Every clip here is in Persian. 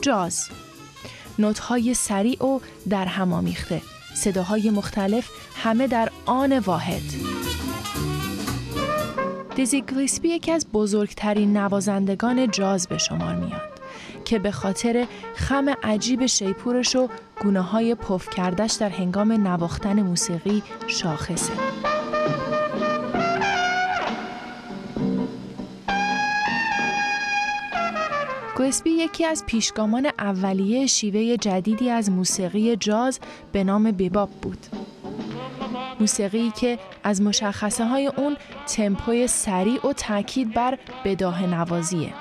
جاز. نوت‌های سریع و در هم آمیخته، صداهای مختلف، همه در آن واحد. دیزی گلیسپی یکی از بزرگترین نوازندگان جاز به شمار میاد که به خاطر خم عجیب شیپورش و گونه‌های پف کردش در هنگام نواختن موسیقی شاخصه. گلیسپی یکی از پیشگامان اولیه شیوه جدیدی از موسیقی جاز به نام بیباپ بود. موسیقی که از مشخصه های اون تمپوی سریع و تاکید بر بداهه نوازیه.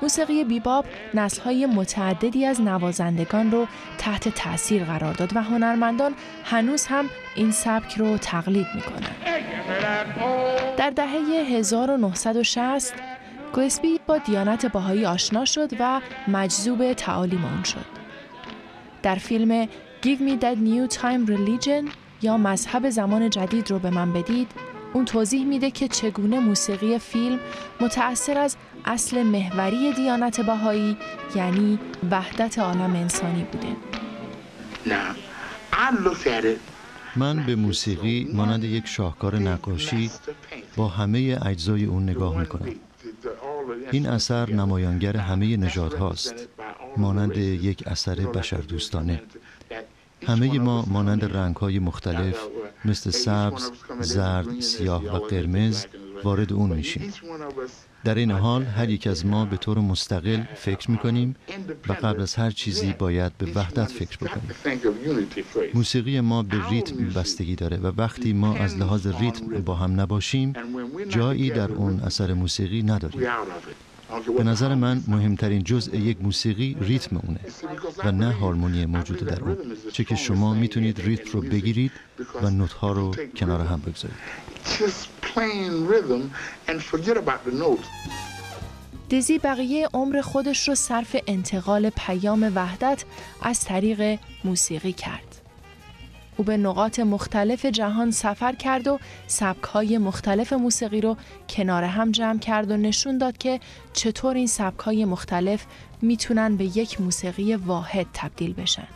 موسیقی بیباپ نسل‌های متعددی از نوازندگان رو تحت تأثیر قرار داد و هنرمندان هنوز هم این سبک رو تقلید میکنن. در دهه 1960 گلیسپی با دیانت بهایی آشنا شد و مجذوب تعالیم اون شد. در فیلم Give Me That New Time Religion یا مذهب زمان جدید رو به من بدید، اون توضیح میده که چگونه موسیقی فیلم متأثر از اصل محوری دیانت بهایی یعنی وحدت عالم انسانی بوده. من به موسیقی مانند یک شاهکار نقاشی با همه اجزای اون نگاه میکنم. این اثر نمایانگر همه نژادهاست، مانند یک اثر بشردوستانه. همه ما مانند رنگ‌های مختلف مثل سبز، زرد، سیاه و قرمز وارد اون میشیم. در این حال هر یک از ما به طور مستقل فکر میکنیم و قبل از هر چیزی باید به وحدت فکر بکنیم. موسیقی ما به ریتم بستگی داره و وقتی ما از لحاظ ریتم با هم نباشیم جایی در اون اثر موسیقی نداریم. به نظر من مهمترین جزء یک موسیقی ریتم اونه و نه هارمونی موجود در اون، چه که شما میتونید ریتم رو بگیرید و نوت‌ها رو کنار هم بگذارید. دیزی بقیه عمر خودش رو صرف انتقال پیام وحدت از طریق موسیقی کرد. او به نقاط مختلف جهان سفر کرد و سبک‌های مختلف موسیقی رو کنار هم جمع کرد و نشون داد که چطور این سبک‌های مختلف میتونن به یک موسیقی واحد تبدیل بشن.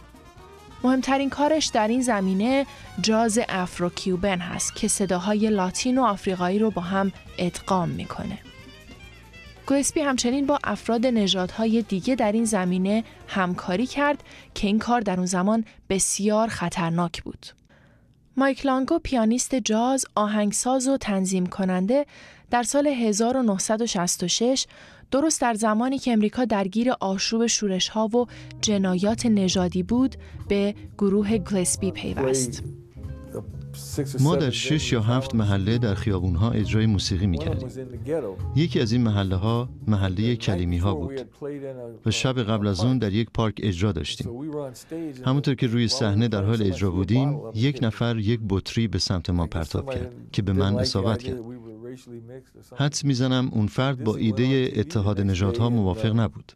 مهمترین کارش در این زمینه جاز افروکیوبن هست که صداهای لاتین و آفریقایی رو با هم ادغام میکنه. گلیسپی همچنین با افراد نژادهای دیگه در این زمینه همکاری کرد که این کار در اون زمان بسیار خطرناک بود. مایک لانگو پیانیست جاز، آهنگساز و تنظیم کننده در سال 1966 درست در زمانی که امریکا درگیر آشوب شورش‌ها و جنایات نژادی بود به گروه گلیسپی پیوست. ما در 6 یا 7 محله در خیابون‌ها اجرای موسیقی می‌کردیم. یکی از این محله‌ها محله کلیمی‌ها بود و شب قبل از اون در یک پارک اجرا داشتیم. همونطور که روی صحنه در حال اجرا بودیم، یک نفر یک بطری به سمت ما پرتاب کرد که به من اصابت کرد. حدس میزنم اون فرد با ایده اتحاد نژادها موافق نبود.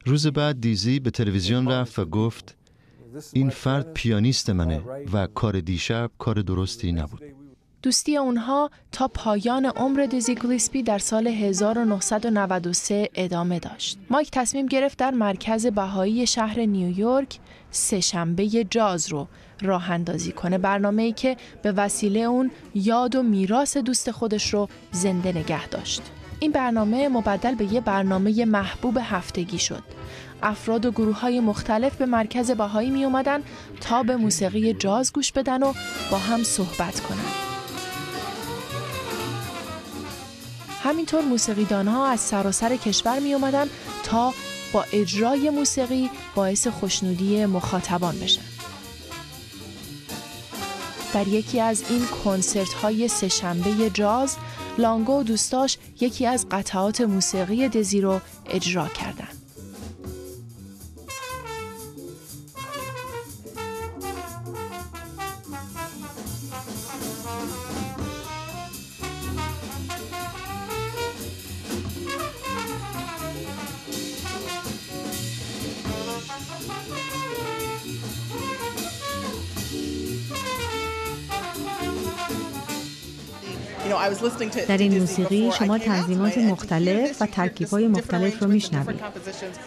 روز بعد دیزی به تلویزیون رفت و گفت این فرد پیانیست منه و کار دیشب کار درستی نبود. دوستی اونها تا پایان عمر دیزی گلیسپی در سال 1993 ادامه داشت. مایک تصمیم گرفت در مرکز بهایی شهر نیویورک سه‌شنبه جاز رو راه اندازی کنه، برنامه‌ای که به وسیله اون یاد و میراث دوست خودش رو زنده نگه داشت. این برنامه مبدل به یه برنامه محبوب هفتگی شد. افراد و گروه‌های مختلف به مرکز بهایی می اومدن تا به موسیقی جاز گوش بدن و با هم صحبت کنن. همینطور موسیقیدان‌ها از سراسر کشور می اومدن تا با اجرای موسیقی باعث خوشنودی مخاطبان بشن. در یکی از این کنسرت‌های سه‌شنبه جاز، لانگو و دوستاش یکی از قطعات موسیقی دیزی رو اجرا کردند. در این موسیقی شما تنظیمات مختلف و ترکیب‌های مختلف رو میشنوید.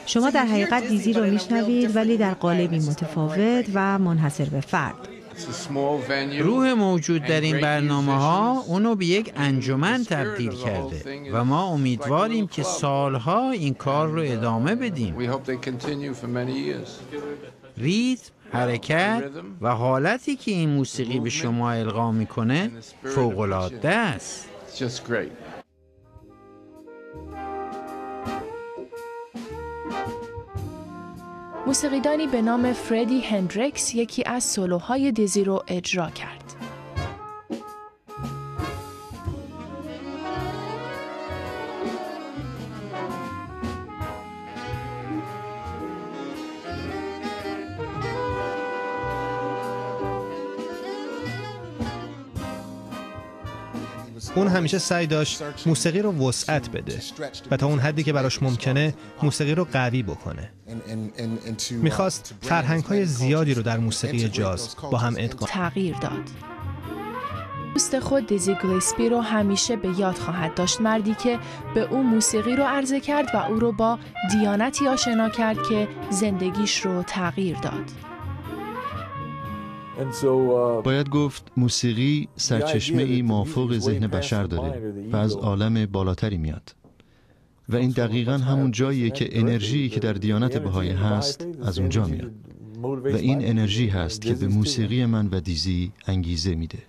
شما در حقیقت دیزی رو میشنوید ولی در قالبی متفاوت و منحصر به فرد. روح موجود در این برنامه‌ها اونو به یک انجمن تبدیل کرده و ما امیدواریم که سالها این کار رو ادامه بدیم. ریتم، حرکت و حالتی که این موسیقی به شما القا میکنه فوق‌العاده است. موسیقیدانی به نام فردی هندریکس یکی از سولوهای دیزی رو اجرا کرد. اون همیشه سعی داشت موسیقی رو وسعت بده و تا اون حدی که براش ممکنه موسیقی رو قوی بکنه. میخواست فرهنگ‌های زیادی رو در موسیقی جاز با هم ادغام تغییر داد. دوست خود دیزی گلیسپی رو همیشه به یاد خواهد داشت، مردی که به او موسیقی رو عرضه کرد و او رو با دیانتی آشنا کرد که زندگیش رو تغییر داد. باید گفت موسیقی سرچشمه‌ای مافوق ذهن بشر داره و از عالم بالاتری میاد. و این دقیقاً همون جاییه که انرژی که در دیانت بهایی هست از اونجا میاد. و این انرژی هست که به موسیقی من و دیزی انگیزه میده.